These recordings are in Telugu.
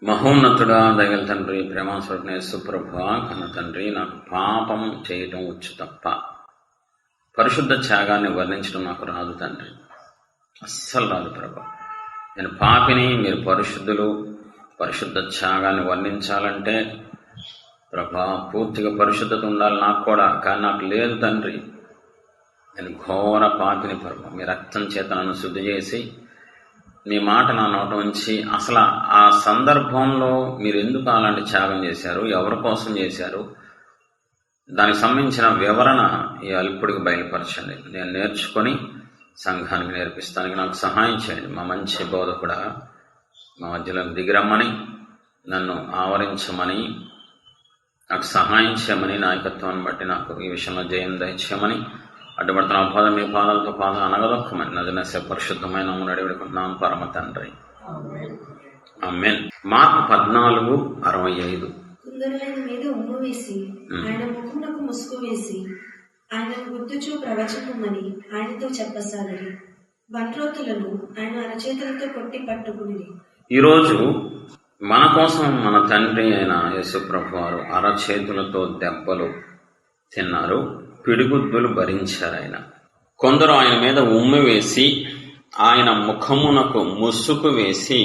మహోన్నతుడా, దయగల తండ్రి, ప్రేమాస్వరూపుడైన యేసుప్రభువా, కన్న తండ్రి, నాకు పాపం చేయటం వచ్చు తప్ప పరిశుద్ధ త్యాగాన్ని వర్ణించడం నాకు రాదు తండ్రి. అస్సలు రాదు ప్రభా. నేను పాపిని, మీరు పరిశుద్ధులు. పరిశుద్ధ త్యాగాన్ని వర్ణించాలంటే ప్రభా పూర్తిగా పరిశుద్ధత ఉండాలి నాకు కూడా, కానీ నాకు లేదు తండ్రి. నేను ఘోర పాపిని ప్రభా. మీ రక్తం చేత నన్ను శుద్ధి చేసి మీ మాట నా నోట ఉంచి, అసలు ఆ సందర్భంలో మీరు ఎందుకు అలాంటి త్యాగం చేశారు, ఎవరి కోసం చేశారు, దానికి సంబంధించిన వివరణ ఈ అల్పుడికి బయలుపరచండి. నేను నేర్చుకొని సంఘానికి నేర్పిస్తానికి నాకు సహాయం చేయండి. మా మంచి బోధకుడా, మా మధ్యలో దిగిరమ్మని, నన్ను ఆవరించమని, నాకు సహాయం చేయమని, నాయకత్వాన్ని బట్టి నాకు ఈ విషయంలో జయం దయచేయమని, అటువంటి నా పాదం మీ పాదాలతో పాదం అనగదొక్కమని నదినసే పరిశుద్ధమైన అడివిడుకుంటున్నాను పరమ తండ్రి. ఆమేన్. మార్కు 14:65. కొందరు ఆయన మీద ఉమ్ము వేసి ఆయన ముఖమునకు ముసుగు వేసి ఆయనను గుర్తుచూ ప్రవచింపమని ఆయనతో చెప్పసాగిరి. బంట్రోతులను ఆయన అరచేతులతో కొట్టి పట్టుకుని. ఈరోజు మన కోసం మన తండ్రి అయిన యేసుప్రభు వారు అరచేతులతో దెబ్బలు తిన్నారు, పిడిగుద్దులు భరించారు ఆయన. కొందరు ఆయన మీద ఉమ్మి వేసి ఆయన ముఖమునకు ముసుగు వేసి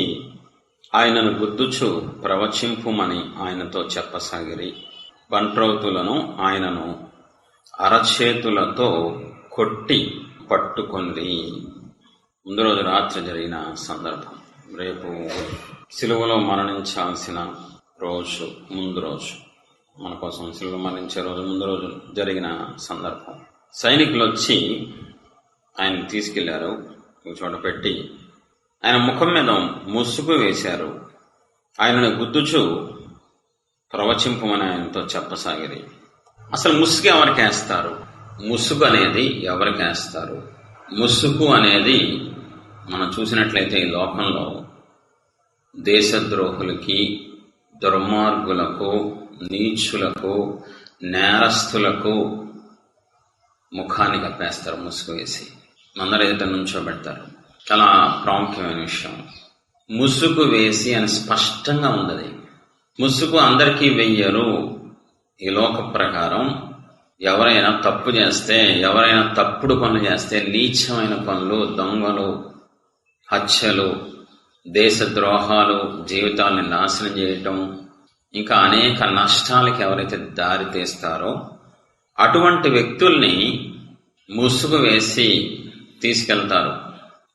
ఆయనను గుద్దుచు ప్రవచింపుమని ఆయనతో చెప్పసాగిరి. బంట్రౌతులను ఆయనను అరచేతులతో కొట్టి పట్టుకుంది. ముందు రోజు రాత్రి జరిగిన సందర్భం. రేపు సిలువలో మరణించాల్సిన రోజు, ముందు రోజు, మన కోసం సిలువ మరణించే రోజు ముందు రోజు జరిగిన సందర్భం. సైనికులు వచ్చి ఆయన తీసుకెళ్లారు, ఒక చోట పెట్టి ఆయన ముఖం మీద ముసుగు వేశారు. ఆయనను గుద్దుచు ప్రవచింపమని ఆయనతో చెప్పసాగిరి. అసలు ముసుగు ఎవరికి వేస్తారు? ముసుగు అనేది ఎవరికి వేస్తారు? ముసుగు అనేది మనం చూసినట్లయితే ఈ లోకంలో దేశద్రోహులకి, దుర్మార్గులకు, నీచులకు, నేరస్తులకు ముఖాన్ని కప్పేస్తారు ముసుగు వేసి. అందరూ ఎదుట నుంచోబెడతారు. చాలా ప్రాముఖ్యమైన విషయం. ముసుగు వేసి అని స్పష్టంగా ఉన్నది. ముసుగు అందరికీ వెయ్యరు. ఈ లోక ప్రకారం ఎవరైనా తప్పు చేస్తే, ఎవరైనా తప్పుడు పనులు చేస్తే, నీచమైన పనులు, దొంగలు, హత్యలు, దేశద్రోహాలు, జీవితాలను నాశనం చేయటం, ఇంకా అనేక నష్టాలకి ఎవరైతే దారి తీస్తారో అటువంటి వ్యక్తుల్ని ముసుగు వేసి తీసుకెళ్తారు,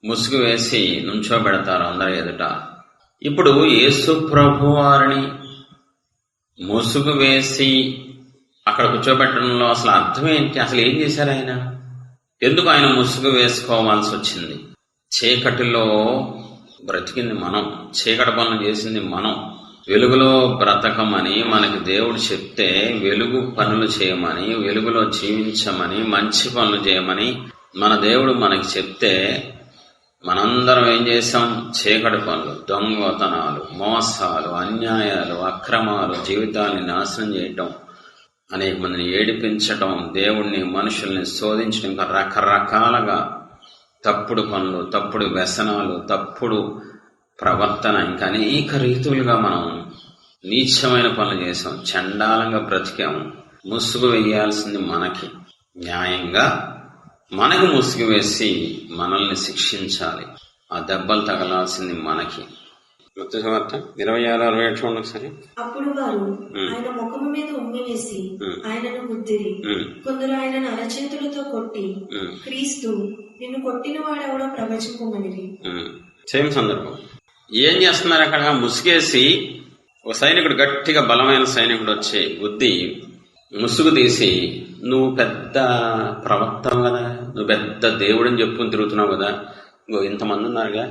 ముసుగు వేసి నుంచోబెడతారు అందరి ఎదుట. ఇప్పుడు యేసు ప్రభు వారిని ముసుగు వేసి అక్కడ కూర్చోబెట్టడంలో అసలు అర్థం ఏంటి? అసలు ఏం చేశారు ఆయన? ఎందుకు ఆయన ముసుగు వేసుకోవాల్సి వచ్చింది? చీకటిలో బ్రతికింది మనం, చీకటి పనులు చేసింది మనం. వెలుగులో బ్రతకమని మనకి దేవుడు చెప్తే, వెలుగు పనులు చేయమని, వెలుగులో జీవించమని, మంచి పనులు చేయమని మన దేవుడు మనకి చెప్తే మనందరం ఏం చేశాం? చీకటి పనులు, దొంగతనాలు, మోసాలు, అన్యాయాలు, అక్రమాలు, జీవితాన్ని నాశనం చేయటం, అనేక మందిని ఏడిపించటం, దేవుణ్ణి, మనుషుల్ని శోధించడం, ఇంకా రకరకాలుగా తప్పుడు పనులు, తప్పుడు వ్యసనాలు, తప్పుడు ప్రవర్తన, ఇంకా అనేక రీతులుగా మనం నీచమైన పనులు చేసాం, చండాలంగా బ్రతికాము. ముసుగు వేయాల్సింది మనకి, న్యాయంగా మనకు ముసుగు వేసి మనల్ని శిక్షించాలి. ఆ దెబ్బలు తగలాల్సింది మనకి. మత్తయి సువార్త 26:67 చూడండి ఒకసారి. అప్పుడు వారు ఆయన ముఖము మీద ఉమ్మి వేసి ఆయనను గుద్దిరి. కొందరు ఆయనను అరచేతులతో కొట్టి, క్రీస్తు నిన్ను కొట్టిన వాడెవడో ప్రవచింపమనిరి. సేమ్ సందర్భం. ఏం చేస్తున్నారు అక్కడ? ముసుగేసి ఒక సైనికుడు, గట్టిగా బలమైన సైనికుడు వచ్చి గుద్ది ముసుగు తీసి, నువ్వు పెద్ద ప్రవక్తవు కదా, నువ్వు పెద్ద దేవుడని చెప్పుకుని తిరుగుతున్నావు కదా, ఇంకో ఇంతమంది ఉన్నారుగా,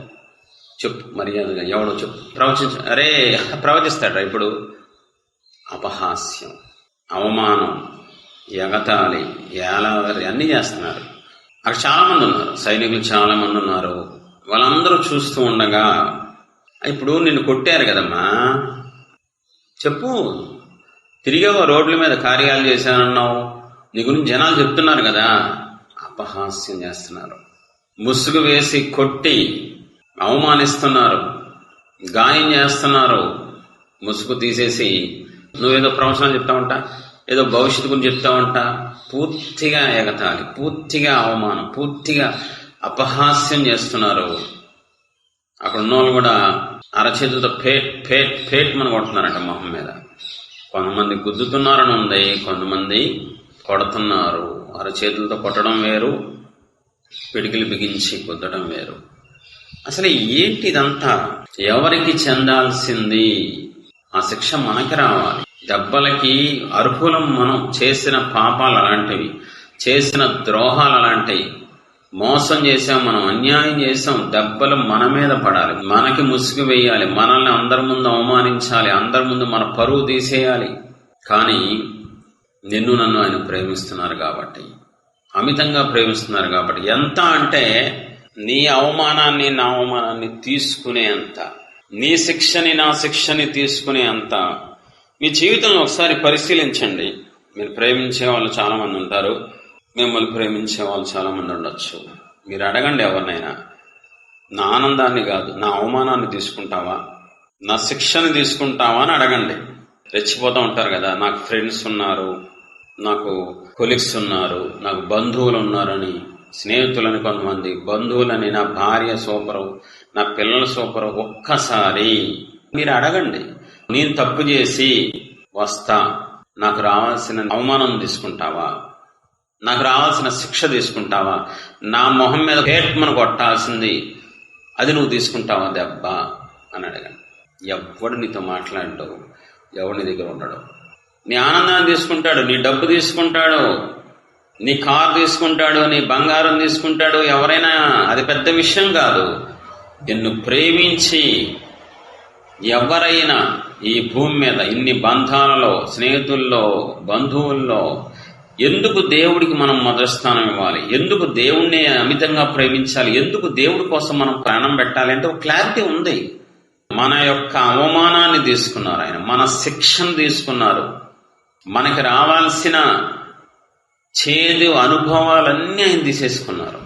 చెప్పు మర్యాదగా, ఎవడో చెప్పు, ప్రవచించ. అరే ప్రవచిస్తాడా? ఇప్పుడు అపహాస్యం, అవమానం, ఎగతాళి, ఏలావరి అన్నీ చేస్తున్నారు. అక్కడ చాలా మంది ఉన్నారు, సైనికులు చాలా మంది ఉన్నారు. వాళ్ళందరూ చూస్తూ ఉండగా, ఇప్పుడు నిన్ను కొట్టారు కదమ్మా, చెప్పు, తిరిగావో రోడ్ల మీద కార్యాలు చేశానన్నావు, నీ గురించి జనాలు చెప్తున్నారు కదా. అపహాస్యం చేస్తున్నారు, ముసుగు వేసి కొట్టి అవమానిస్తున్నారు, గాయం చేస్తున్నారు, ముసుగు తీసేసి నువ్వేదో ప్రవచనాలు చెప్తా ఉంటా, ఏదో భవిష్యత్తు గురించి చెప్తా ఉంటా, పూర్తిగా ఎగతాళి, పూర్తిగా అవమానం, పూర్తిగా అపహాస్యం చేస్తున్నారు. అక్కడ ఉన్నోళ్ళు కూడా అరచేతులతో ఫేట్ మన కొడుతున్నారంట మొహం మీద. కొంతమంది గుద్దుతున్నారని ఉంది, కొంతమంది కొడుతున్నారు. అరచేతులతో కొట్టడం వేరు, పిడికిలు బిగించి గుద్దడం వేరు. అసలు ఏంటి ఇదంతా? ఎవరికి చెందాల్సింది? ఆ శిక్ష మనకి రావాలి. దెబ్బలకి అర్హులం మనం. చేసిన పాపాలు అలాంటివి, చేసిన ద్రోహాలు అలాంటివి, మోసం చేసాం మనం, అన్యాయం చేసాం, దెబ్బలు మన మీద పడాలి, మనకి ముసుగు వేయాలి, మనల్ని అందరి ముందు అవమానించాలి, అందరి ముందు మన పరువు తీసేయాలి. కానీ నిన్ను నన్ను ఆయన ప్రేమిస్తున్నారు కాబట్టి, అమితంగా ప్రేమిస్తున్నారు కాబట్టి, ఎంత అంటే నీ అవమానాన్ని నా అవమానాన్ని తీసుకునేంత, నీ శిక్షని నా శిక్షని తీసుకునేంత. మీ జీవితంలో ఒకసారి పరిశీలించండి. మీరు ప్రేమించే వాళ్ళు చాలా మంది ఉంటారు, మిమ్మల్ని ప్రేమించే వాళ్ళు చాలా మంది ఉండొచ్చు. మీరు అడగండి ఎవరినైనా, నా ఆనందాన్ని కాదు నా అవమానాన్ని తీసుకుంటావా, నా శిక్షని తీసుకుంటావా అని అడగండి. రెచ్చిపోతూ ఉంటారు కదా, నాకు ఫ్రెండ్స్ ఉన్నారు, నాకు కొలీగ్స్ ఉన్నారు, నాకు బంధువులు ఉన్నారని, స్నేహితులని, కొంతమంది బంధువులని, నా భార్య సూపరు, నా పిల్లల సూపరు. ఒక్కసారి మీరు అడగండి, నేను తప్పు చేసి వస్తా, నాకు రావాల్సిన అవమానం తీసుకుంటావా, నాకు రావాల్సిన శిక్ష తీసుకుంటావా, నా మొహం మీద మనం కొట్టాల్సింది అది నువ్వు తీసుకుంటావా దెబ్బ అని అడగండి. ఎవడు నీతో మాట్లాడడు, ఎవడు నీ దగ్గర ఉండడు. నీ ఆనందాన్ని తీసుకుంటాడు, నీ డబ్బు తీసుకుంటాడు, నీ కారు తీసుకుంటాడు, నీ బంగారం తీసుకుంటాడు. ఎవరైనా అది పెద్ద విషయం కాదు. నిన్ను ప్రేమించి ఎవరైనా ఈ భూమి మీద ఇన్ని బంధాలలో, స్నేహితుల్లో, బంధువుల్లో ఎందుకు దేవుడికి మనం మొదటి స్థానం ఇవ్వాలి, ఎందుకు దేవుణ్ణి అమితంగా ప్రేమించాలి, ఎందుకు దేవుడి కోసం మనం ప్రాణం పెట్టాలి అంటే ఒక క్లారిటీ ఉంది. మన యొక్క అవమానాన్ని తీసుకున్నారు ఆయన, మన శిక్షను తీసుకున్నారు, మనకి రావాల్సిన చేదు అనుభవాలన్నీ ఆయన తీసేసుకున్నారు.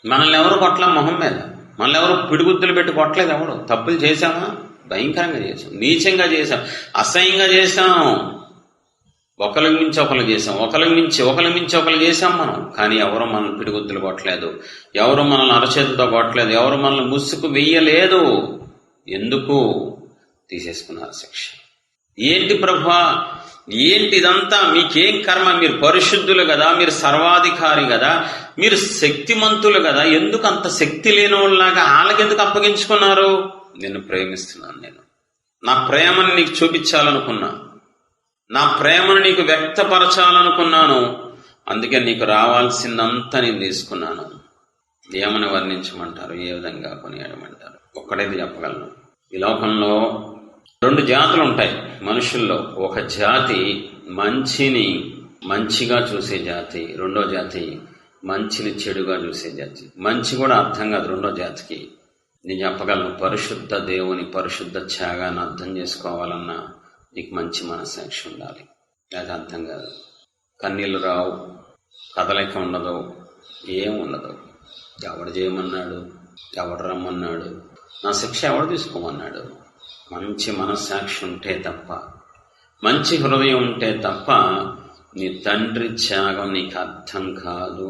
మనల్ని ఎవరు కొట్ల మొహం మీద, మనల్ని ఎవరు పిడిగుద్దులు పెట్టి కొట్టలేదు. ఎవరు తప్పులు చేశామా? భయంకరంగా చేశాం, నీచంగా చేశాం, అసహ్యంగా చేశాం, ఒకరికి మించి ఒకరు చేశాం, ఒకరికి మించి ఒకరు చేశాం మనం. కానీ ఎవరు మనల్ని పిడిగుద్దులు కొట్టలేదు, ఎవరు మనల్ని అరచేతితో కొట్టలేదు, ఎవరు మనల్ని ముసుగు వెయ్యలేదు. ఎందుకు? తీసేసుకున్నారు శిక్ష. ఏంటి ప్రభువా, ఏంటి ఇదంతా? మీకేం కర్మ? మీరు పరిశుద్ధులు కదా, మీరు సర్వాధికారి కదా, మీరు శక్తిమంతులు కదా, ఎందుకు అంత శక్తి లేని వాళ్ళలాగా వాళ్ళకెందుకు అప్పగించుకున్నారు? నిన్ను ప్రేమిస్తున్నాను, నేను నా ప్రేమను నీకు చూపించాలనుకున్నా, నా ప్రేమను నీకు వ్యక్తపరచాలనుకున్నాను, అందుకే నీకు రావాల్సిందంతా నేను తీసుకున్నాను. ఏమని వర్ణించమంటారు, ఏ విధంగా కొనియాడమంటారు? ఒక్కడైతే చెప్పగలను, ఈ లోకంలో 2 జాతులు ఉంటాయి మనుషుల్లో. ఒక జాతి మంచిని మంచిగా చూసే జాతి, రెండో జాతి మంచిని చెడుగా చూసే జాతి. మంచి కూడా అర్థం కాదు రెండో జాతికి. నేను చెప్పగలను, పరిశుద్ధ దేవుని పరిశుద్ధ త్యాగాన్ని అర్థం చేసుకోవాలన్నా నీకు మంచి మనస్సాక్షి ఉండాలి, అది అర్థం కాదు. కన్నీళ్ళు రావు, కదలిక ఉండదు, ఏం ఉండదు. ఎవడు చేయమన్నాడు, ఎవడు రమ్మన్నాడు, నా శిక్ష ఎవడు తీసుకోమన్నాడు? మంచి మనస్సాక్షి ఉంటే తప్ప, మంచి హృదయం ఉంటే తప్ప నీ తండ్రి త్యాగం నీకు అర్థం కాదు.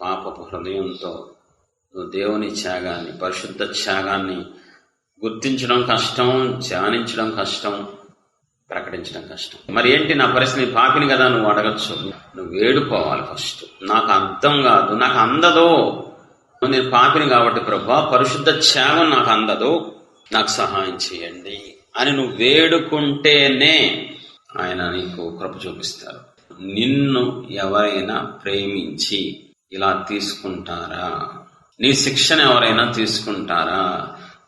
పాపపు హృదయంతో నువ్వు దేవుని త్యాగాన్ని, పరిశుద్ధ త్యాగాన్ని గుర్తించడం కష్టం, ధ్యానించడం కష్టం, ప్రకటించడం కష్టం. మరి ఏంటి నా పరిస్థితి? పాపిని కదా నువ్వు అడగచ్చు, నువ్వు వేడుకోవాలి ఫస్ట్. నాకు అర్థం కాదు, నాకు అందదు, నేను పాపిని కాబట్టి ప్రభువా పరిశుద్ధ త్యాగం నాకు అందదు, నాకు సహాయం చేయండి అని నువ్వు వేడుకుంటేనే ఆయన నీకు కృప చూపిస్తారు. నిన్ను ఎవరైనా ప్రేమించి ఇలా తీసుకుంటారా? నీ శిక్షను ఎవరైనా తీసుకుంటారా?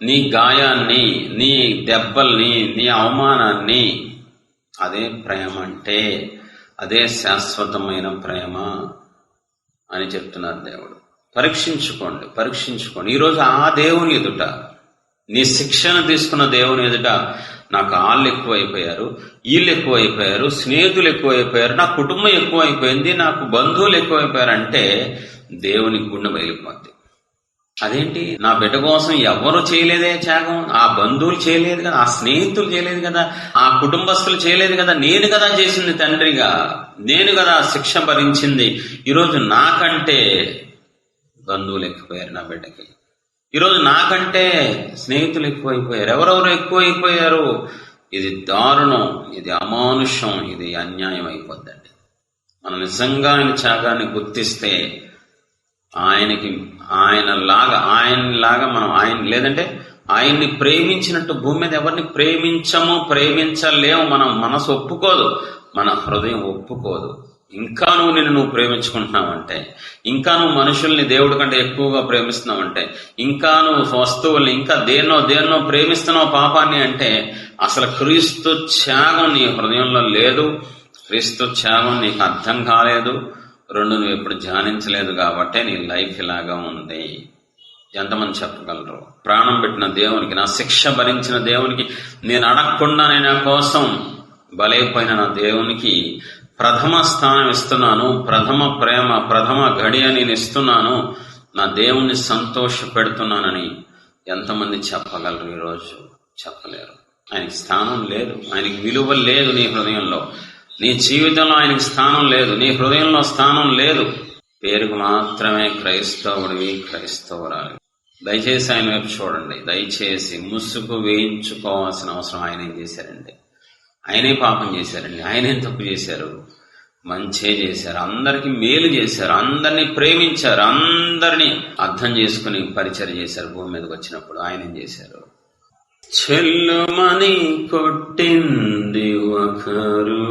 నీ గాయాన్ని, నీ దెబ్బల్ని, నీ అవమానాన్ని, అదే ప్రేమ అంటే, అదే శాశ్వతమైన ప్రేమ అని చెప్తున్నారు దేవుడు. పరీక్షించుకోండి. ఈరోజు ఆ దేవుని ఎదుట, నీ శిక్షణ తీసుకున్న దేవుని ఎదుట నాకు వాళ్ళు ఎక్కువైపోయారు, వీళ్ళు ఎక్కువైపోయారు, స్నేహితులు ఎక్కువైపోయారు, నా కుటుంబం ఎక్కువైపోయింది, నాకు బంధువులు ఎక్కువైపోయారు అంటే దేవుని గుండె బయలుపోద్ది. అదేంటి, నా బిడ్డ కోసం ఎవరు చేయలేదే త్యాగం? ఆ బంధువులు చేయలేదు కదా, ఆ స్నేహితులు చేయలేదు కదా, ఆ కుటుంబస్తులు చేయలేదు కదా, నేను కదా చేసింది తండ్రిగా, నేను కదా శిక్ష భరించింది. ఈరోజు నాకంటే బంధువులు ఎక్కువయ్యారు నా బిడ్డకి, ఈరోజు నాకంటే స్నేహితులు ఎక్కువైపోయారు, ఎవరెవరు ఎక్కువైపోయారు. ఇది దారుణం, ఇది అమానుషం, ఇది అన్యాయం అయిపోద్దండి. మనం నిజంగా ఆయన త్యాగాన్ని గుర్తిస్తే ఆయనలాగా మనం లేదంటే ఆయన్ని ప్రేమించినట్టు భూమి మీద ఎవరిని ప్రేమించలేము. మనం మనసు ఒప్పుకోదు, మన హృదయం ఒప్పుకోదు. ఇంకా నువ్వు ప్రేమించుకుంటున్నావంటే, ఇంకా నువ్వు మనుషుల్ని దేవుడి కంటే ఎక్కువగా ప్రేమిస్తున్నావంటే, ఇంకా నువ్వు వస్తువుల్ని, ఇంకా దేన్నో ప్రేమిస్తున్నావు పాపాన్ని అంటే, అసలు క్రీస్తు త్యాగం నీ హృదయంలో లేదు, క్రీస్తు త్యాగం నీకు అర్థం కాలేదు, నువ్వు ఎప్పుడు ధ్యానించలేదు కాబట్టే నీ లైఫ్ ఇలాగా ఉంది. ఎంతమంది చెప్పగలరు? ప్రాణం పెట్టిన దేవునికి, నా శిక్ష భరించిన దేవునికి, నేను అడగకుండా నా కోసం బలైపోయిన నా దేవునికి ప్రథమ స్థానం ఇస్తున్నాను, ప్రథమ ప్రేమ, ప్రథమ గడియ నేను ఇస్తున్నాను, నా దేవుణ్ణి సంతోష పెడుతున్నానని ఎంతమంది చెప్పగలరు? ఈరోజు చెప్పలేరు. ఆయనకి స్థానం లేదు, ఆయనకి విలువ లేదు. నీ హృదయంలో, నీ జీవితంలో ఆయనకి స్థానం లేదు, నీ హృదయంలో స్థానం లేదు. పేరుకు మాత్రమే క్రైస్తవుడివి, క్రైస్తవురాలి. దయచేసి ఆయన వైపు చూడండి. దయచేసి ముసుగు వేయించుకోవాల్సిన అవసరం ఆయన ఏం చేశారండి? ఆయనే పాపం చేశారండి. ఆయనేం తప్పు చేశారు? మంచే చేశారు, అందరికి మేలు చేశారు, అందరినీ ప్రేమించారు, అందరినీ అర్థం చేసుకుని పరిచయం చేశారు. భూమి మీదకి వచ్చినప్పుడు ఆయన ఏం చేశారు? చెల్లుమని కొట్టింది ఒకరు,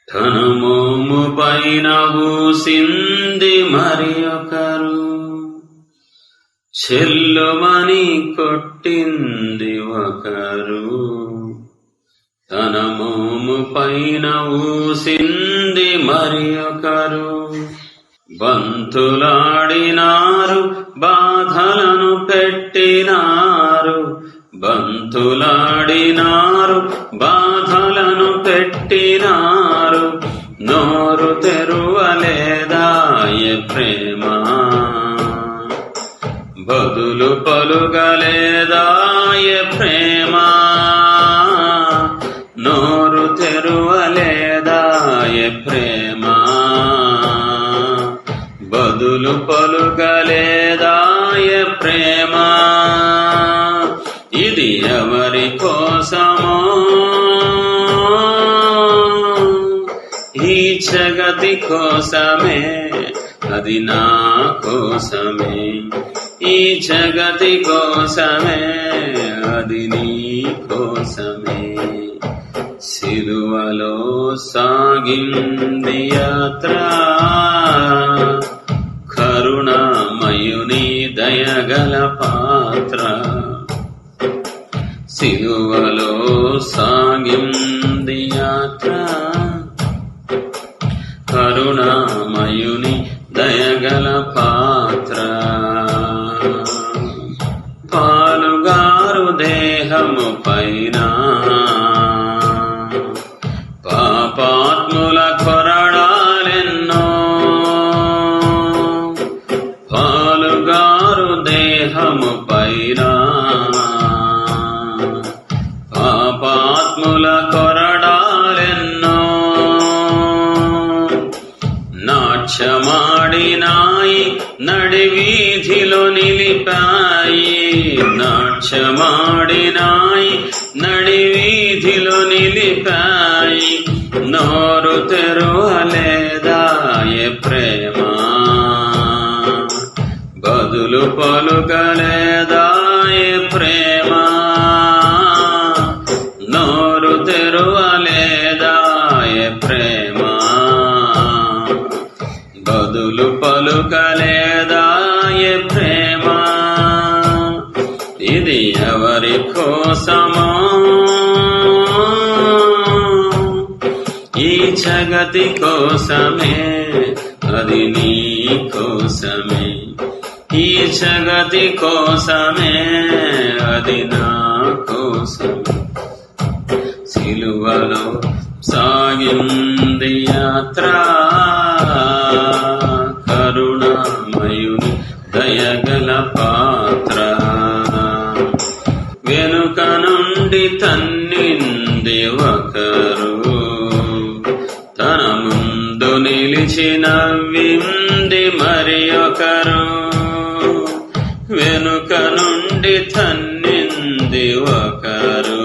తన మోము పైన ఊసింది మరి ఒకరు. చెల్లుమని కొట్టింది ఒకరు, తన మోము పైన ఊసింది మరి ఒకరు. బంతులాడినారు, బాధలను పెట్టినారు, బంతులాడినారు, బాధలను పెట్టినారు. నోరు తెరువలేదాయ ప్రేమ, బదులు పలుగలేదాయ ప్రేమ. నోరు తెరువలేదాయ ప్రేమ, బదులు పలుగలేదాయ ప్రేమ. ఇది ఎవరి కోసమో, ఈ జగతి కోసమే, అది నా కోసమే. ఈ జగతి కోసమే, అది నీ కోసమే. సిలువలో సాగింది యాత్ర, కరుణామయుని దయగల పాత్ర. సిలువలో సాగింది యాత్ర, కరుణామయుని దయగల పాత్ర. పాలుగారు దేహము పైన, పాపాత్ముల కొరడాలెన్నో. పాలుగారు దేహము పైన, పాపాత్ముల కొరడాలెన్నో. నాట్యమాడినాయి, నడివీధిలో నిలిపాయి. నాట్యమాడినాయి, నడివీధిలో నిలిపాయి. నోరు తెరువలేదాయ ప్రేమ, బదులు పలుకలేదాయ ప్రేమ. నోరు తెరువలేదాయ ప్రేమ, బదులు పలుకలేదాయ ప్రేమ. ఇది ఎవరి కోసమో, ఈ జగతి కోసమే, అది నీ కోసమే. ఈ జగతి కోసమే, అది నా కోసమే. సిలువలో సాగింది యాత్ర, కరుణామయుని దయ దయగల పాత్ర, వెనుక నుండి తన్నింది ఒకరు, తన ముందు నిలిచి నవ్వింది మరి ఒకరు. వెనుక నుండి తన్నింది ఒకరు,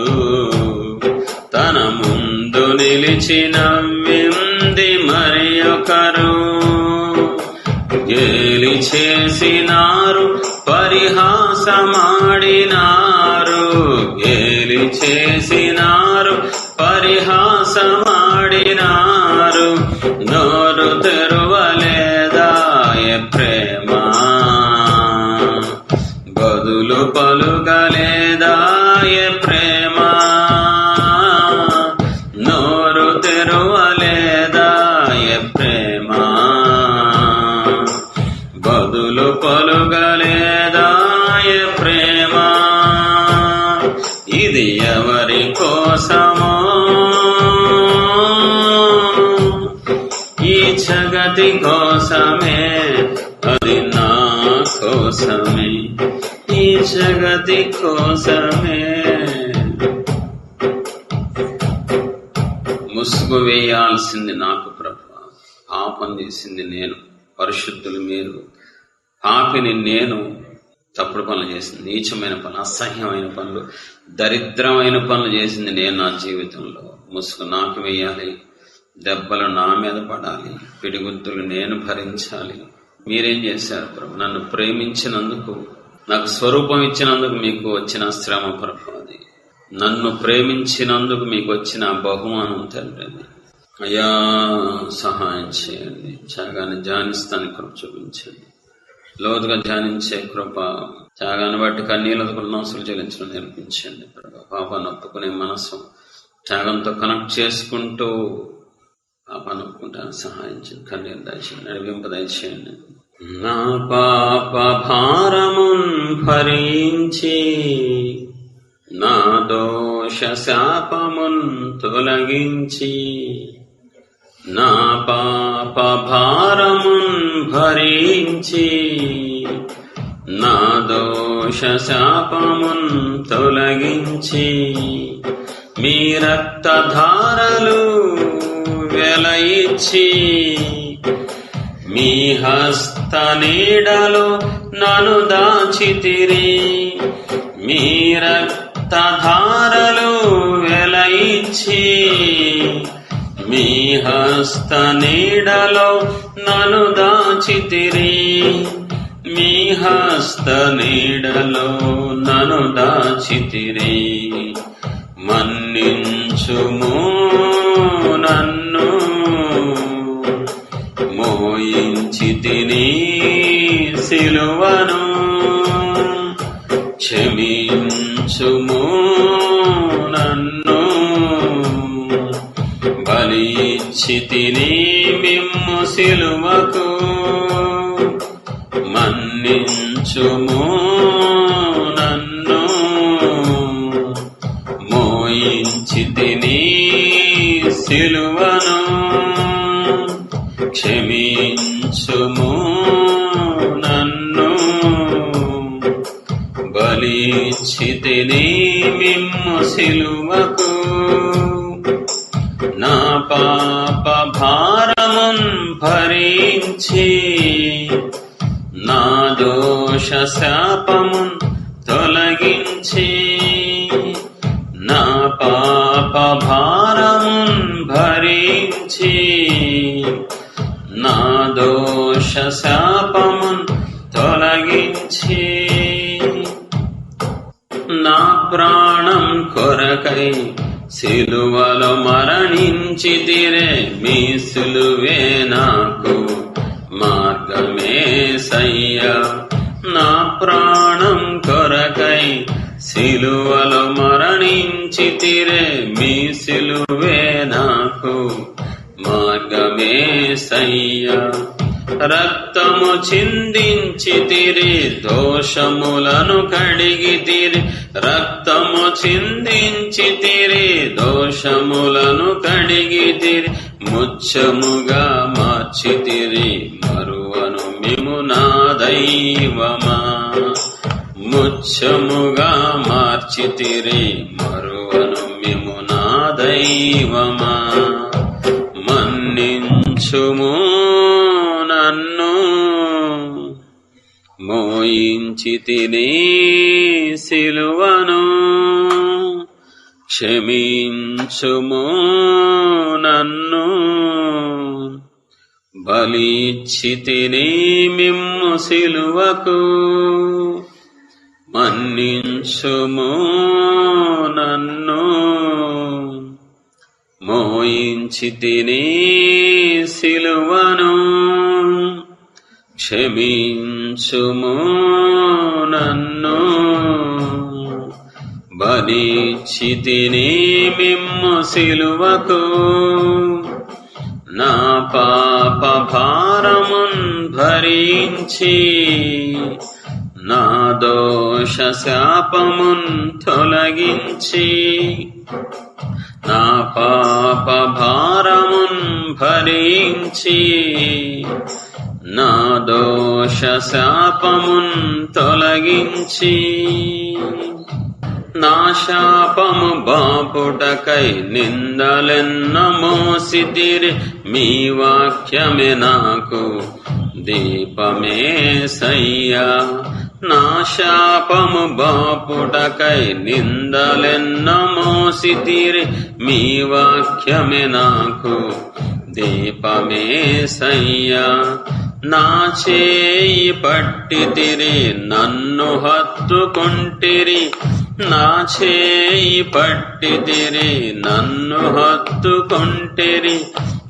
తన ముందు నిలిచి నవ్వింది మరి ఒకరు. గేలి చేసినారు, పరిహాసమాడినారు, గేలి చేసినారు, పరిహాసమాడినారు. నోరు తెరువలేదాయ ప్రేమ, బదులు పలుకలేదాయ ప్రేమ. నోరు తెరువలేదాయ ప్రేమ, బదులు పలుకలేదాయ ప్రేమ. ఇది ఎవరి కోసమో, ఈ జగతి కోసమే, అది నా కోసమే, ఈ జగతి కోసమే. ముసుగు వేయాల్సింది నాకు ప్రభువా, పాపం చేసింది నేను, పరిశుద్ధులు మీరు, పాపిని నేను. తప్పుడు పనులు చేసింది, నీచమైన పనులు, అసహ్యమైన పనులు, దరిద్రమైన పనులు చేసింది నేను నా జీవితంలో. ముసుగు నాకు వేయాలి, దెబ్బలు నా మీద పడాలి, పిడిగుద్దులు నేను భరించాలి. మీరేం చేశారు ప్రభు? నన్ను ప్రేమించినందుకు, నాకు స్వరూపం ఇచ్చినందుకు మీకు వచ్చిన శ్రమ ప్రభు, అది నన్ను ప్రేమించినందుకు మీకు వచ్చిన బహుమానం తండ్రి. అయ్యా సహాయం చేయండి, త్యాగాన్ని ధ్యానిస్తాను కృప చూపించండి, లోతుగా ధ్యానించే కృప, త్యాగాన్ని బట్టి కన్నీళ్లకు నాసులు చెల్లించడం నేర్పించండి ప్రభు. పాపాన్ని ఒప్పుకునే మనసు త్యాగంతో కనెక్ట్ చేసుకుంటూ పాపాన్ని ఒప్పుకుంటాను సహాయం చేయండి, కన్నీరు దయచేయండి, నడిపింప దయచేయండి. నా పాప భారమున్ భరించి, నా దోష శాపమున్ తొలగించి, నా పాప భారమున్ భరించి, నా దోష శాపమున్ తొలగించి, మీ రక్తధారలు వెలయిచ్చి, మీ హస్త నీడలో నన్ను దాచితిరి. మీ రక్తధారలు వెలయిచ్చి, మీ హస్త నీడలో నన్ను దాచితిరి. మీ హస్త నీడలో నన్ను దాచితిరి. మన్నించుము నన్ను, మోయించితిని సిలువను. క్షమించుము నన్ను, బలి ఇచ్చితిని మిమ్ము సిలువకు. మన్నించుము నన్ను, మోయించితిని సిలువను. క్షమించుము నన్ను, బలి ఇచ్చితిని మిమ్ము సిలువకు. నా పాప భారమున్ భరించి, నా దోష శాపమున్ తొలగించి, నా పాప భారమున్ భరించి, నా దోష శాపమున్ తొలగించి, నా ప్రాణం కొరకై సిలువలో మరణించితిరే. మీ సిలువే నాకు మార్గమేసయ్యా. నా ప్రాణం కొరకై సిలువలో మరణించితిరే. మీ సిలువే నాకు మార్గమేసయ్యా. రక్తము చిందించితిరి, దోషములను కడిగితిరి. రక్తము చిందించితిరి, దోషములను కడిగితిరి. ముత్యముగా మార్చితిరి, మరువను మిము నా దైవము. తుచ్చముగా మార్చితిరి, మరువను మిమ్ము నా దైవమా. మన్నించుము నన్ను, మోయించితిని సిలువను. క్షమించుము నన్ను, బలిచ్చితిని మిమ్ము సిలువకు. మన్నించుము నన్ను, మోయించితిని సిలువను. క్షమించుము నన్ను, బలిచ్చితిని మిమ్ము సిలువకు. నా పాప భారమున్ భరించి, నా దోష శాపమున్ తొలగించి. నా పాప భారమున్ భరించి, నా దోష శాపమున్ తొలగించి. నా శాపము బాపుటకై నిందలెన్న మోసితిరి, మీ వాక్యమే నాకు దీపమేసయ్యా. నా శాపము బాపుటకై నిందలెన్న మోసితిరి, మీ వాక్యమే నాకు దీపమేసయ్యా. నా చేయి పట్టితిరి, నన్ను హత్తుకొంటిరి. నా చేయి పట్టితిరి, నన్ను హత్తుకొంటిరి.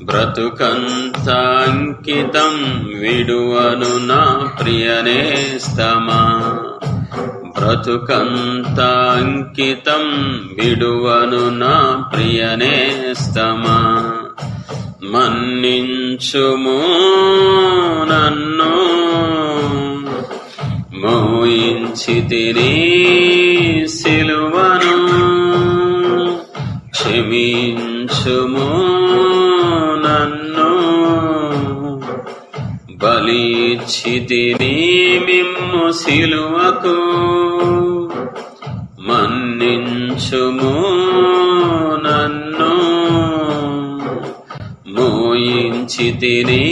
బ్రతుకంత అంకితం విడువను నా ప్రియనేస్తమా. బ్రతుకంత అంకితం విడువను నా ప్రియనేస్తమా. మన్నించుము నన్ను, మోయించితిని సిలువను. క్షమించుము నన్ను, బలిచ్చితిని మిమ్ము సిలువకు. మన్నించుము నన్ను, మోయించితిని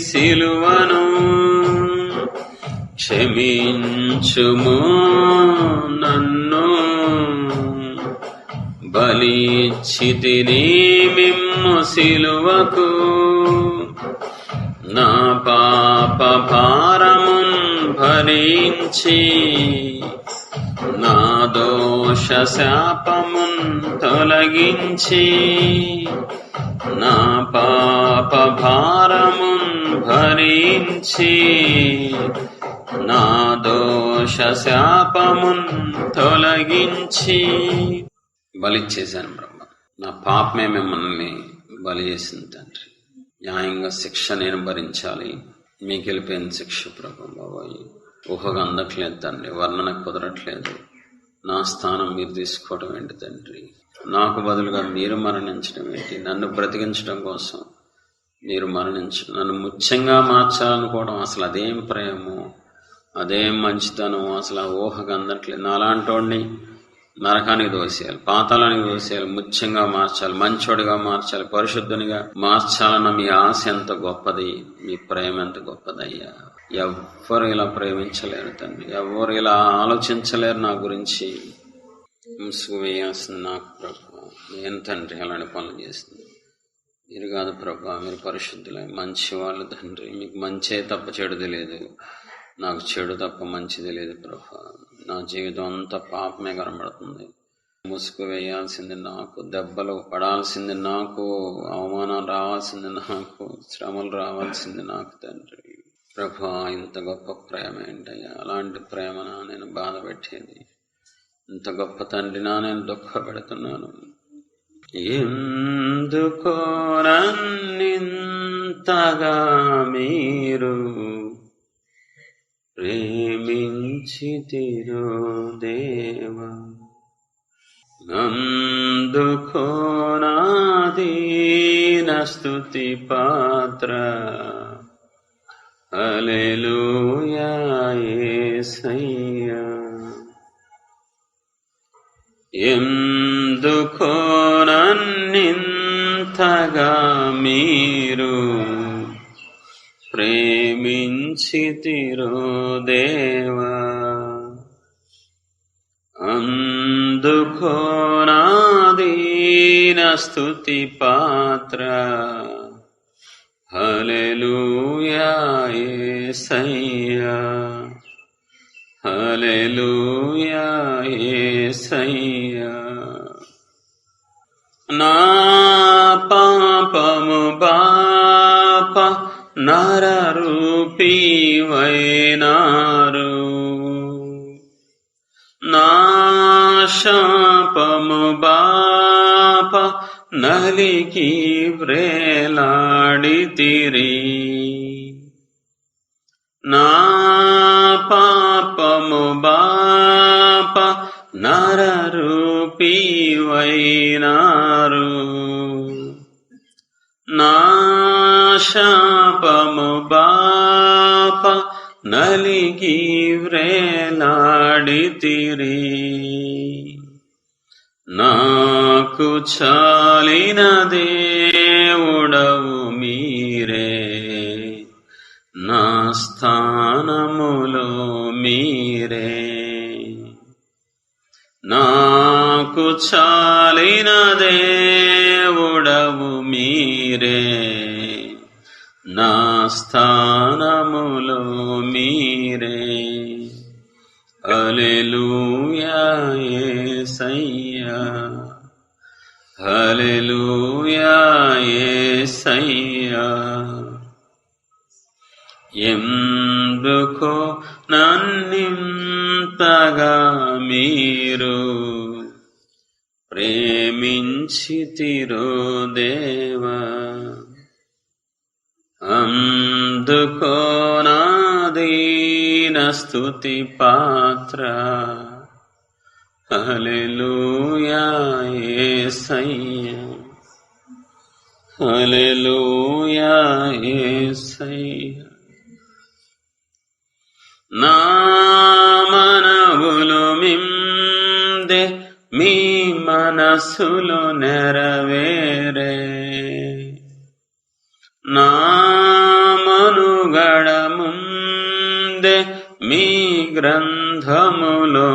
సిలువను. క్షమించుము నన్ను, బలిచ్చితిని మిమ్ము సిలువకు. నా పాప భారమున్ భరించి, నా దోష శాపమున్ తొలగించి. నా పాప భారమున్ భరించి, నా దోష శాపమున్ తొలగించి. బలిచ్చేశాను బ్రహ్మ. నా పాపమే మిమ్మల్ని బలి చేసింది తండ్రి. న్యాయంగా శిక్ష నేను భరించాలి, మీకు వెళ్ళిపోయిన శిక్ష ప్రభు బాబాయ్ ఊహగా అందట్లేదు తండ్రి, వర్ణన కుదరట్లేదు. నా స్థానం మీరు తీసుకోవడం ఏంటి తండ్రి? నాకు బదులుగా మీరు మరణించడం ఏంటి? నన్ను బ్రతికించడం కోసం మీరు మరణించడం, నన్ను ముఖ్యంగా మార్చాలనుకోవడం అసలు అదేం ప్రేమో, అదేం మంచితనం, అసలు ఆ ఊహగా అందట్లేదు. నాలాంటి వాడిని నరకానికి దోసేయాలి, పాతాళానికి దోసేయాలి, ముఖ్యంగా మార్చాలి, మంచోడిగా మార్చాలి, పరిశుద్ధునిగా మార్చాలన్న మీ ఆశ ఎంత గొప్పది, మీ ప్రేమ ఎంత గొప్పదయ్యా. ఎవ్వరు ఇలా ప్రేమించలేరు తండ్రి, ఎవ్వరు ఇలా ఆలోచించలేరు నా గురించి. ముసుగు వేయాల్సింది నాకు ప్రభా, నేను తండ్రి అలాంటి పనులు చేస్తుంది మీరు కాదు ప్రభా. మీరు పరిశుద్ధులే, మంచి వాళ్ళు తండ్రి. మీకు మంచే తప్ప చెడు తెలియదు, నాకు చెడు తప్ప మంచి తెలియదు ప్రభా. నా జీవితం అంతా పాపమే కనబడుతుంది. ముసుగు వేయాల్సింది నాకు, దెబ్బలు పడాల్సింది నాకు, అవమానాలు రావాల్సింది నాకు, శ్రమలు రావాల్సింది నాకు తండ్రి. ప్రభా ఇంత గొప్ప ప్రేమ ఏంటయ్యా, అలాంటి ప్రేమనా నేను బాధ పెట్టేది? ఇంత గొప్ప తండ్రినా నేను దుఃఖ పెడుతున్నాను? ఎందుకో నన్నింతగా మీరు ప్రేమించితిరో దేవా, అందుకో నా దీన స్తుతి పాత్ర. హల్లెలూయా యేసయ్యా. ఎందుకో నన్నింతగా మీరు ప్రేమించితిరో దేవా, అందుకో నా దీన స్తుతి పాత్ర. హల్లెలూయా యేసయ్యా, హల్లెలూయా యేసయ్యా. నా పాపము బాప నరరూపీవైనారు, నా శాపము బాప నలికి వ్రేలాడితిరి. నా పాపము బాప నరరూపీవైనారు, నా శాపము బాప నలిగి వ్రేలాడితిరి. నాకు చాలిన దేవుడవు మీరే, నా స్థానములో మీరే. నాకు చాలిన దేవుడవు మీరే, నా స్థానములో మీరే. హల్లెలూయా యేసయ్యా, హల్లెలూయా యేసయ్యా. ఎందుకో నన్నింతగా మీరు ప్రేమించితిరో దేవా, అందుకో నా దీన స్తుతి పాత్ర. హల్లెలూయా యేసయ్యా, హల్లెలూయా యేసయ్యా. నా మనవులు మిందే మీ మనసులో నెరవేరే, నా మనుగడ ముందే మీ గ్రంథములో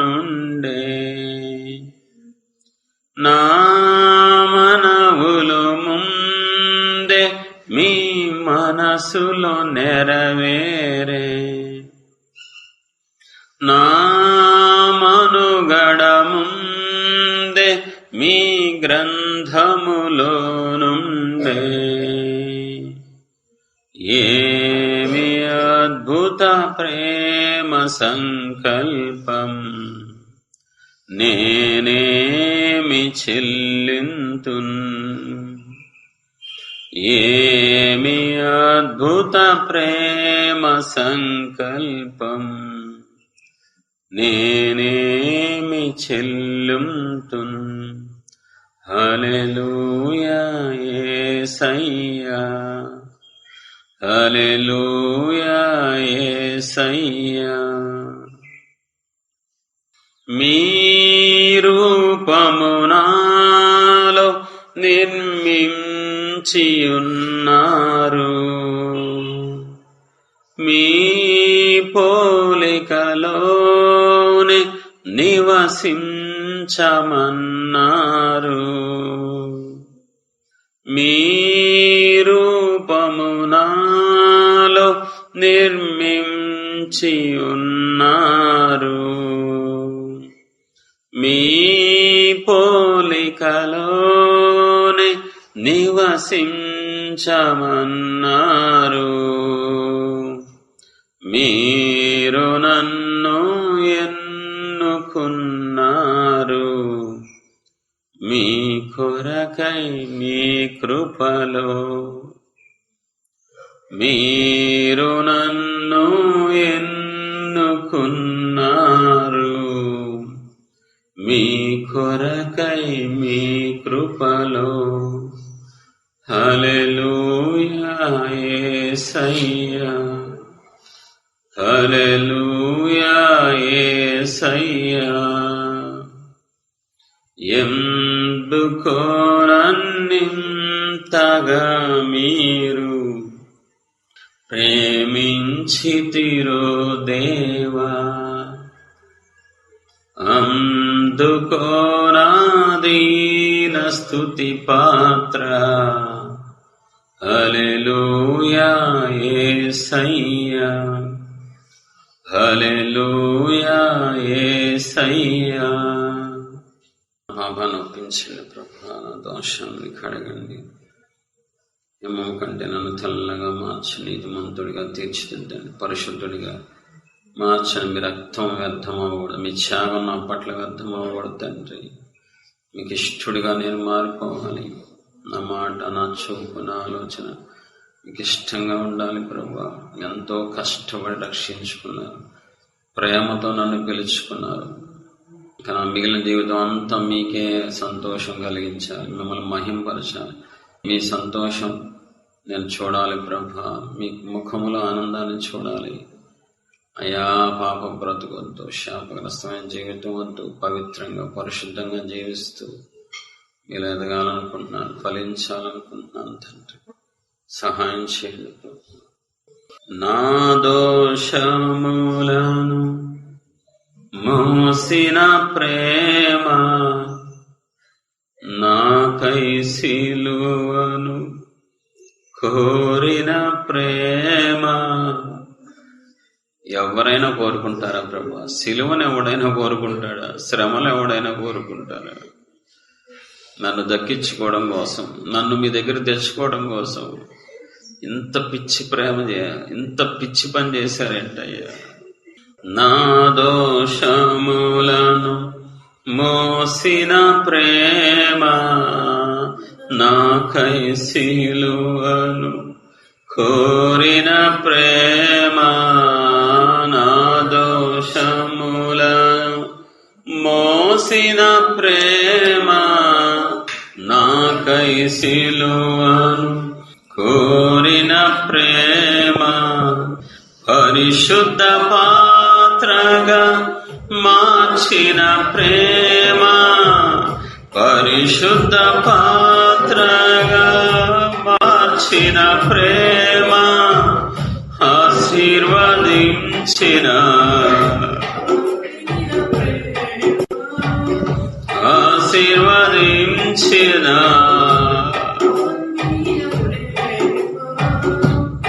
నుండే. నా మనవులు ముందే మీ మనసులో నెరవేరే, నా మనుగడ ముందే మీ గ్రంథములో నుండే. ఏమి అద్భుత ప్రేమ సంకల్పం, నేనేమి చెల్లింతున్. ఏమి అద్భుత ప్రేమ సంకల్పం, నేనేమి చెల్లింతున్. హల్లెలూయా యేసయ్యా, హల్లెలూయా యేసయ్యా. మీ రూపము నాలో నిర్మించియున్నారు, మీ పోలికలోనే నివసించమన్నారు. మీ రూపము నాలో నిర్మించియున్నారు, మీ పోలికలోనే నివసించమన్నారు. మీరు నన్ను ఎన్నుకున్నారు, మీ కొరకై మీ కృపలో. మీరు నన్ను ఎన్నుకున్నారు, మీ కొరకై మీ కృపలో. హల్లెలూయా యేసయ్యా, హల్లెలూయా యేసయ్యా. అందుకోనన్నింతగా మీరు ప్రేమించితిరో దేవా, అందుకోనాదీన స్తుతి పాత్ర. హల్లెలూయా యేసయ్యా, హల్లెలూయా యేసయ్యా. పాపాన్ని ఒప్పించండి ప్రభా, నా దోషాన్ని కడగండి. హిమం కంటే నన్ను తెల్లగా మార్చి నీతిమంతుడిగా తీర్చిదిద్దండి, పరిశుద్ధుడిగా మార్చండి. మీ రక్తం వ్యర్థం అవ్వకూడదు, మీ త్యాగం నా పట్ల వ్యర్థం అవ్వకూడదు తండ్రి. మీకు ఇష్టడిగా నేను మారిపోవాలి. నా మాట, నా చూపు, నా ఆలోచన మీకు ఇష్టంగా ఉండాలి ప్రభా. ఎంతో కష్టపడి రక్షించుకున్నారు, ప్రేమతో నన్ను పిలుచుకున్నారు. కానీ మిగిలిన జీవితం అంతా మీకే సంతోషం కలిగించాలి, మిమ్మల్ని మహింపరచాలి. మీ సంతోషం నేను చూడాలి ప్రభా, మీ ముఖములో ఆనందాన్ని చూడాలి. అయ్యా, పాప బ్రతుకొద్దు, శాపగ్రస్తమైన జీవితం వద్దు. పవిత్రంగా పరిశుద్ధంగా జీవిస్తూ మీరు ఎదగాలనుకుంటున్నాను, ఫలించాలనుకుంటున్నాను తండ్రి. సహాయం చేయండి ప్రభు. నా దోషములను మోసిన ప్రేమ, నాకై సిలువను కోరిన ప్రేమ. ఎవరైనా కోరుకుంటారా ప్రభా? సిలువను ఎవడైనా కోరుకుంటాడా? శ్రమలు ఎవడైనా కోరుకుంటారా? నన్ను దక్కించుకోవడం కోసం, నన్ను మీ దగ్గర తెచ్చుకోవడం కోసం ఇంత పిచ్చి ప్రేమ ఇంత పిచ్చి పని చేశారేంటయ్యా? నా దోషములను మోసిన ప్రేమ, నాకై సిలువను కోరిన ప్రేమ. నా దోషములను మోసిన ప్రేమ, నాకై సిలువను కోరిన ప్రేమ. పరిశుద్ధ పాత్రగా మార్చిన ప్రేమ, పరిశుద్ధ పాత్రగా మార్చిన ప్రేమ. ఆశీర్వదించిన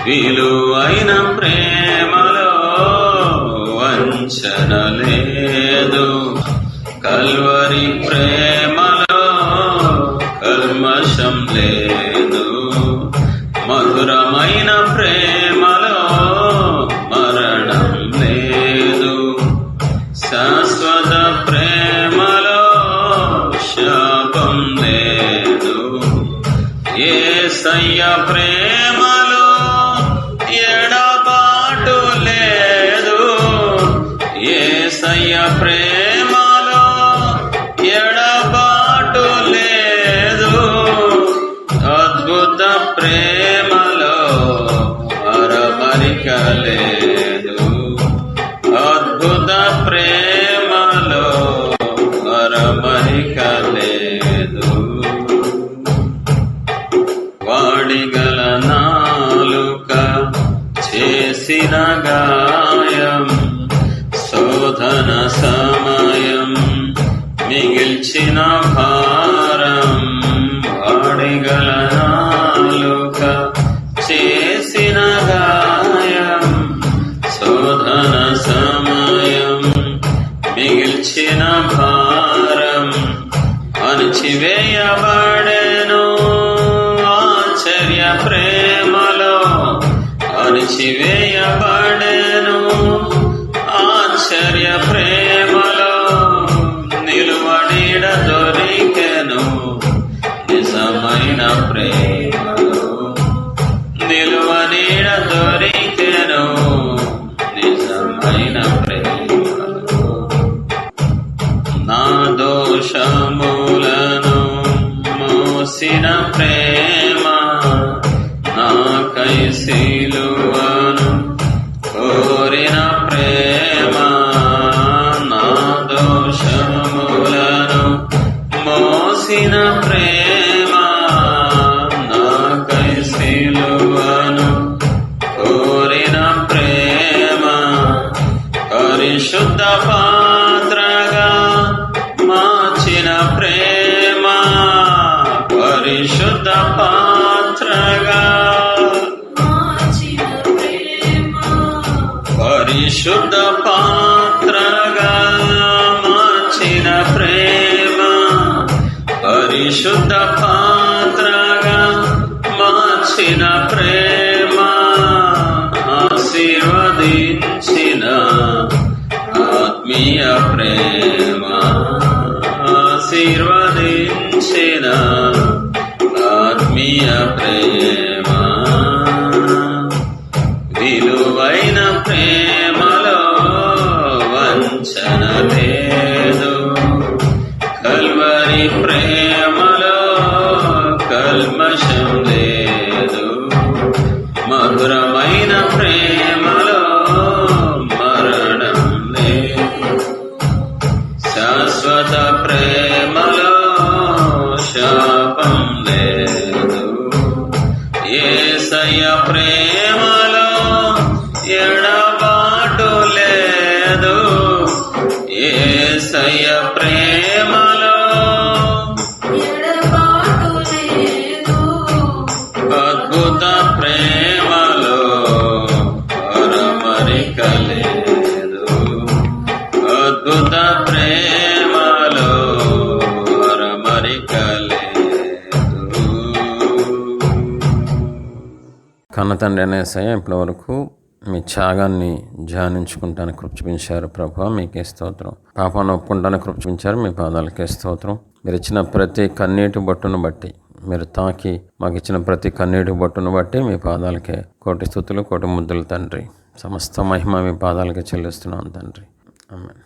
విలువైన ప్రేమలో వంచన లేదు, కల్వరి ప్రేమలో కల్మషం లేదు. మధురమైన ప్రేమలో మరణం లేదు, శాశ్వత ప్రేమలో శాపం లేదు. యేసయ్య ప్రేమలో ఎడబాటు లేదు, యేసయ్య ప్రేమలో ఎడబాటు లేదు. అద్భుత ప్రేమలో అరమరిక లేదు, అద్భుత ప్రేమలో అరమరిక లేదు. వాడిగల నాలుక చేసిన గాయం, శోధన సమయం మిగిల్చిన భారం. వాడిగల నాలుక చేసిన గాయం, శోధన సమయం మిగిల్చిన భారం. అణచివేయబడెను ఆశ్చర్య ప్రేమలో, అణచివేయబడెను ఆశ్చర్య ప్రేమలో. నిలువనీడ దొరికెను నిజమైన ప్రేమలో, నిలువనీడ దొరికెను నిజమైన ప్రేమలో. నా దోషములను మోసిన ప్రేమ, నాకై సిలువను కోరిన ప్రేమ. నా దోషములను మోసిన ప్రేమ, పరిశుద్ధ పాత్రగా మార్చిన ప్రేమ, పరిశుద్ధ పాత్రగా మార్చిన ప్రేమ, ఆశీర్వదించిన ఆత్మీయ ప్రేమ, ఆశీర్వదించిన ఆత్మీయ ప్రేమ, విలువైన ప్రేమలో వంచన లేదు, కల్వరి ప్రేమలో కల్మషం లేదు, మధురమైన ప్రేమలో మరణం లేదు, శాశ్వత ప్రేమలో శాపం లేదు, యేసయ్య ప్రేమలో ఎడబాటు లేదు, యేసయ్య ప్రేమలో ఎడబాటు లేదు, అద్భుత ప్రేమలో పరమరిక లేదు, అద్భుత ప్రేమలో పరమరిక లేదు. కన్నతండ్రి అనేసయ్య ఇప్పటి వరకు మీ త్యాగాన్ని ధ్యానించుకుంటానికి కృప చూపించారు ప్రభా, మీకే స్తోత్రం. పాపాన్ని ఒప్పుకుంటానికి కృప చూపించారు, మీ పాదాలకే స్తోత్రం. మీరు ఇచ్చిన ప్రతి కన్నీటి బొట్టును బట్టి, మీరు తాకి మాకు ఇచ్చిన ప్రతి కన్నీటి బొట్టును బట్టి మీ పాదాలకే కోటి స్తుతులు, కోటి ముద్దులు తండ్రి. సమస్త మహిమ మీ పాదాలకే చెల్లిస్తున్నాం తండ్రి. ఆమేన్.